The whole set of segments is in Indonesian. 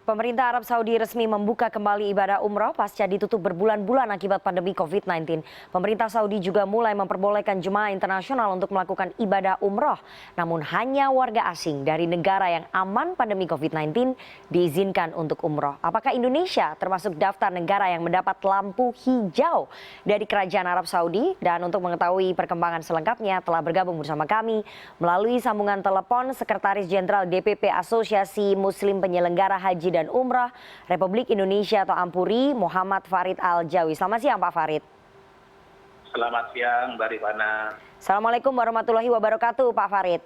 Pemerintah Arab Saudi resmi membuka kembali ibadah umroh pasca ditutup berbulan-bulan akibat pandemi COVID-19. Pemerintah Saudi juga mulai memperbolehkan jemaah internasional untuk melakukan ibadah umroh. Namun hanya warga asing dari negara yang aman pandemi COVID-19 diizinkan untuk umroh. Apakah Indonesia termasuk daftar negara yang mendapat lampu hijau dari Kerajaan Arab Saudi? Dan untuk mengetahui perkembangan selengkapnya telah bergabung bersama kami melalui sambungan telepon Sekretaris Jenderal DPP Asosiasi Muslim Penyelenggara Haji dan Umrah Republik Indonesia atau Ampuri, Muhammad Farid Al-Jawi. Selamat siang Pak Farid. Selamat siang Mbak Rifana. Assalamualaikum warahmatullahi wabarakatuh Pak Farid.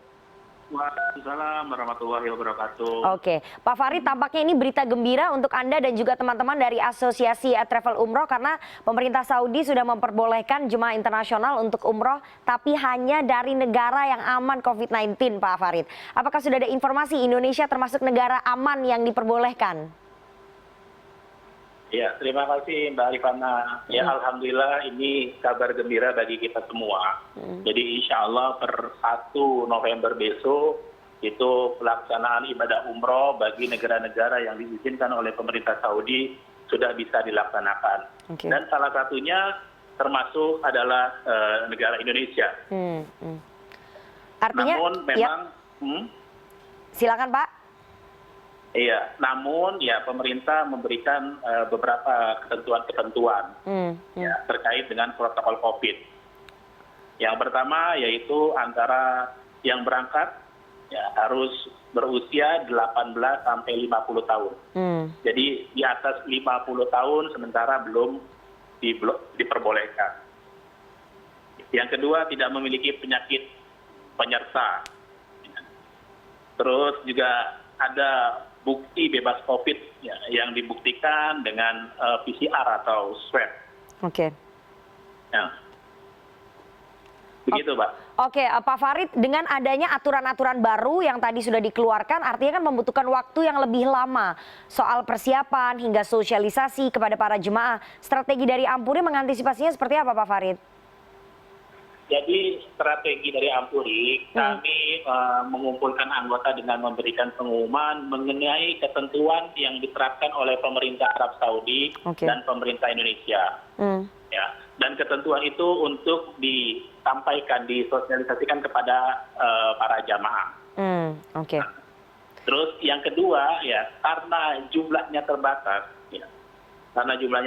Waalaikumsalam warahmatullahi wabarakatuh. Oke, Pak Farid, tampaknya ini berita gembira untuk Anda dan juga teman-teman dari Asosiasi Travel Umroh karena pemerintah Saudi sudah memperbolehkan jemaah internasional untuk umroh tapi hanya dari negara yang aman COVID-19, Pak Farid. Apakah sudah ada informasi Indonesia termasuk negara aman yang diperbolehkan? Ya, terima kasih Mbak Rifana. Ya, alhamdulillah ini kabar gembira bagi kita semua. Jadi insya Allah per 1 November besok itu pelaksanaan ibadah umroh bagi negara-negara yang diizinkan oleh pemerintah Saudi sudah bisa dilaksanakan. Dan salah satunya termasuk adalah negara Indonesia. Artinya, namun memang, silakan Pak. Iya, namun ya pemerintah memberikan beberapa ketentuan-ketentuan ya, terkait dengan protokol COVID. Yang pertama yaitu antara yang berangkat ya, harus berusia 18 sampai 50 tahun. Jadi di atas 50 tahun sementara belum diperbolehkan. Yang kedua tidak memiliki penyakit penyerta. Terus juga ada bukti bebas COVID ya, yang dibuktikan dengan PCR atau swab. Oke. Ya. Begitu, Pak. Oke, Pak Farid, dengan adanya aturan-aturan baru yang tadi sudah dikeluarkan, artinya kan membutuhkan waktu yang lebih lama soal persiapan hingga sosialisasi kepada para jemaah. Strategi dari Ampuri mengantisipasinya seperti apa, Pak Farid? Jadi strategi dari Ampuri, kami mengumpulkan anggota dengan memberikan pengumuman mengenai ketentuan yang diterapkan oleh pemerintah Arab Saudi dan pemerintah Indonesia. Ya, dan ketentuan itu untuk disampaikan, disosialisasikan kepada para jamaah. Terus yang kedua ya, karena jumlahnya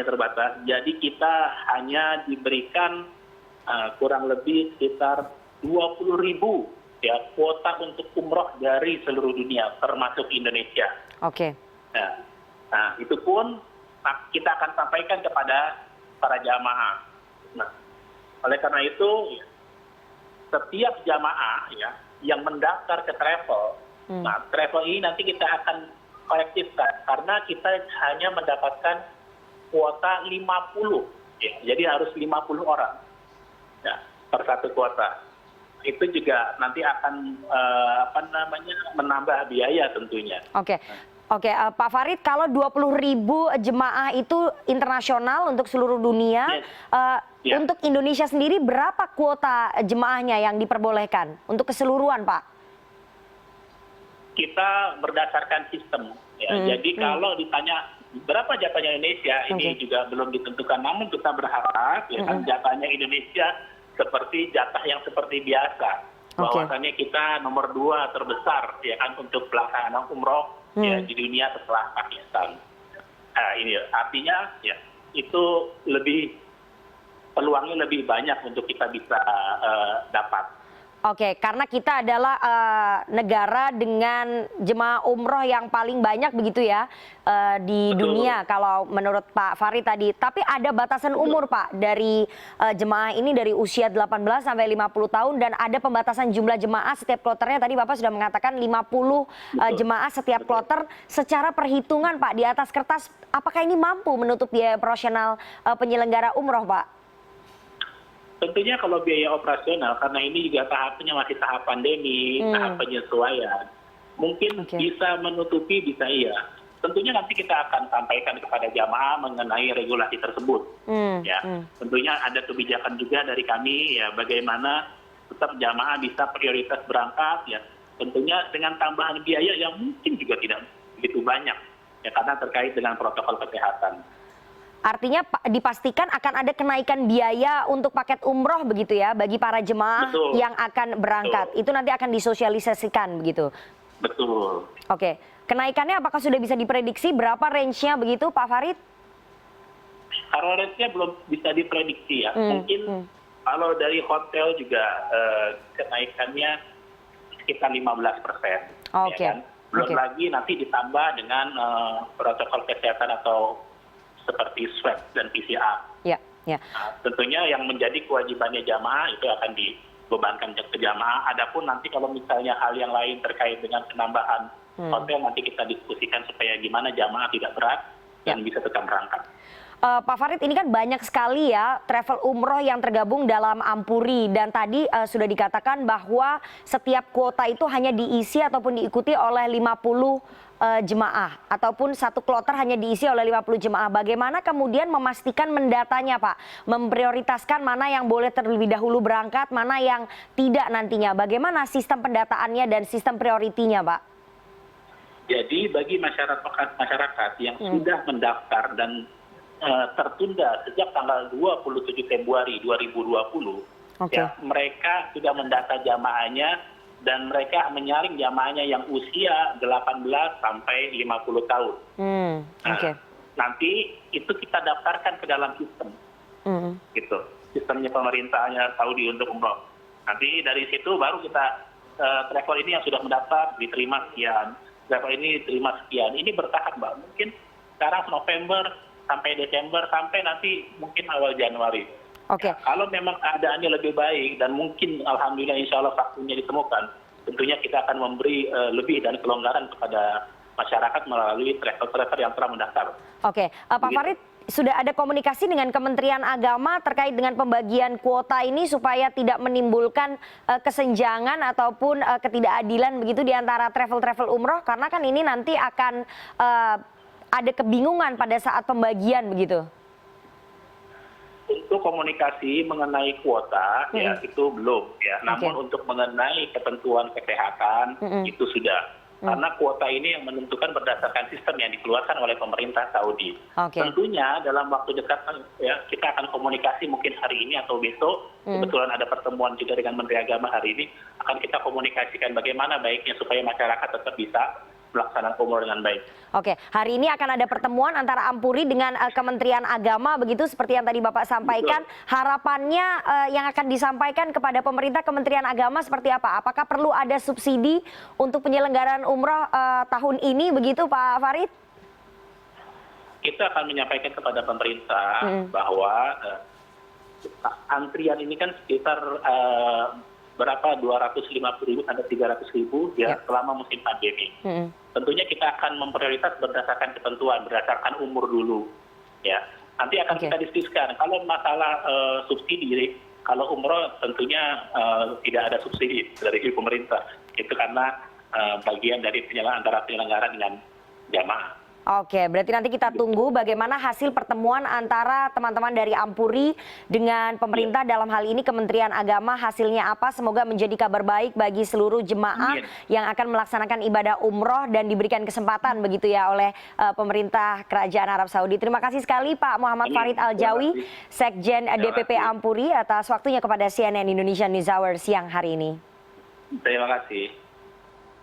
terbatas, jadi kita hanya diberikan kurang lebih sekitar 20.000 ya kuota untuk umroh dari seluruh dunia termasuk Indonesia. Nah, itu pun kita akan sampaikan kepada para jamaah. Nah, oleh karena itu setiap jamaah ya yang mendaftar ke travel, nah travel ini nanti kita akan kolektifkan karena kita hanya mendapatkan kuota 50 ya, jadi harus 50 orang. Ya, per satu kuota. Itu juga nanti akan menambah biaya tentunya. Oke, Pak Farid, kalau 20.000 jemaah itu internasional untuk seluruh dunia, untuk Indonesia sendiri berapa kuota jemaahnya yang diperbolehkan untuk keseluruhan, Pak? Kita berdasarkan sistem. Ya. Jadi kalau ditanya berapa jatahnya Indonesia, ini juga belum ditentukan. Namun kita berharap ya kan jatahnya Indonesia seperti jatah yang seperti biasa. Bahwasannya kita nomor 2 terbesar ya kan untuk pelaksanaan umroh ya di dunia setelah Pakistan. Nah, ini artinya ya itu peluangnya lebih banyak untuk kita bisa dapat. Oke, karena kita adalah negara dengan jemaah umroh yang paling banyak begitu ya di dunia kalau menurut Pak Farid tadi. Tapi ada batasan umur Pak dari jemaah ini dari usia 18 sampai 50 tahun dan ada pembatasan jumlah jemaah setiap kloternya. Tadi Bapak sudah mengatakan 50 jemaah setiap kloter. Secara perhitungan Pak di atas kertas, apakah ini mampu menutup biaya operasional penyelenggara umroh Pak? Tentunya kalau biaya operasional, karena ini juga tahapnya masih tahap pandemi, tahap penyesuaian, mungkin bisa menutupi, bisa iya. Tentunya nanti kita akan sampaikan kepada jamaah mengenai regulasi tersebut. Tentunya ada kebijakan juga dari kami, ya bagaimana tetap jamaah bisa prioritas berangkat, ya tentunya dengan tambahan biaya yang mungkin juga tidak begitu banyak. ya karena terkait dengan protokol kesehatan. Artinya dipastikan akan ada kenaikan biaya untuk paket umroh begitu ya bagi para jemaah Betul. yang akan berangkat. Betul. Itu nanti akan disosialisasikan begitu. Betul. Oke, kenaikannya apakah sudah bisa diprediksi berapa range-nya begitu Pak Farid? Kalau range-nya belum bisa diprediksi ya. Mungkin kalau dari hotel juga kenaikannya sekitar 15%. Oke. Ya kan? Belum lagi nanti ditambah dengan protokol kesehatan atau seperti swab dan PCR. Ya, ya. Nah, tentunya yang menjadi kewajibannya jamaah itu akan dibebankan ke jamaah. Adapun nanti kalau misalnya hal yang lain terkait dengan penambahan hotel nanti kita diskusikan supaya gimana jamaah tidak berat dan bisa tetap berangkat. Pak Farid, ini kan banyak sekali ya travel umroh yang tergabung dalam Ampuri dan tadi sudah dikatakan bahwa setiap kuota itu hanya diisi ataupun diikuti oleh 50 jemaah ataupun satu kloter hanya diisi oleh 50 jemaah. Bagaimana kemudian memastikan mendatanya Pak? Memprioritaskan mana yang boleh terlebih dahulu berangkat, mana yang tidak nantinya. Bagaimana sistem pendataannya dan sistem prioritinya Pak? Jadi bagi masyarakat yang sudah mendaftar dan tertunda sejak tanggal 27 Februari 2020, ya, mereka sudah mendata jamaahnya dan mereka menyaring jamaahnya yang usia 18 sampai 50 tahun. Nanti itu kita daftarkan ke dalam sistem, gitu, sistemnya pemerintahnya Saudi untuk umroh. Nanti dari situ baru kita travel ini yang sudah mendaftar diterima sekian, travel ini diterima sekian. Ini bertahap Mbak, mungkin sekarang November sampai Desember, sampai nanti mungkin awal Januari. Ya, kalau memang keadaannya lebih baik dan mungkin alhamdulillah insya Allah vaksinnya ditemukan, tentunya kita akan memberi lebih dan kelonggaran kepada masyarakat melalui travel yang telah mendaftar. Pak Farid, sudah ada komunikasi dengan Kementerian Agama terkait dengan pembagian kuota ini supaya tidak menimbulkan kesenjangan ataupun ketidakadilan begitu di antara travel umroh, karena kan ini nanti akan ada kebingungan pada saat pembagian begitu. Untuk komunikasi mengenai kuota ya itu belum ya. Namun untuk mengenai ketentuan kesehatan itu sudah. Karena kuota ini yang menentukan berdasarkan sistem yang dikeluarkan oleh pemerintah Saudi. Tentunya dalam waktu dekat ya kita akan komunikasi mungkin hari ini atau besok. Kebetulan ada pertemuan juga dengan Menteri Agama hari ini, akan kita komunikasikan bagaimana baiknya supaya masyarakat tetap bisa melaksanakan umroh dengan baik. Hari ini akan ada pertemuan antara Ampuri dengan Kementerian Agama begitu seperti yang tadi Bapak sampaikan. Harapannya yang akan disampaikan kepada pemerintah Kementerian Agama seperti apa? Apakah perlu ada subsidi untuk penyelenggaraan umroh tahun ini begitu Pak Farid? Kita akan menyampaikan kepada pemerintah bahwa antrian ini kan sekitar berapa 250.000 sampai 300.000 ya selama musim pandemi. Tentunya kita akan memprioritas berdasarkan ketentuan, berdasarkan umur dulu. Ya, nanti akan kita diskusikan. Kalau masalah subsidi, kalau umroh tentunya tidak ada subsidi dari pemerintah. Itu karena bagian dari antara penyelenggara dengan jamaah. Berarti nanti kita tunggu bagaimana hasil pertemuan antara teman-teman dari Ampuri dengan pemerintah dalam hal ini Kementerian Agama, hasilnya apa. Semoga menjadi kabar baik bagi seluruh jemaah yang akan melaksanakan ibadah umroh dan diberikan kesempatan begitu ya oleh pemerintah Kerajaan Arab Saudi. Terima kasih sekali Pak Muhammad Farid Al-Jawi, Sekjen DPP Ampuri atas waktunya kepada CNN Indonesia NewsHour siang hari ini. Terima kasih.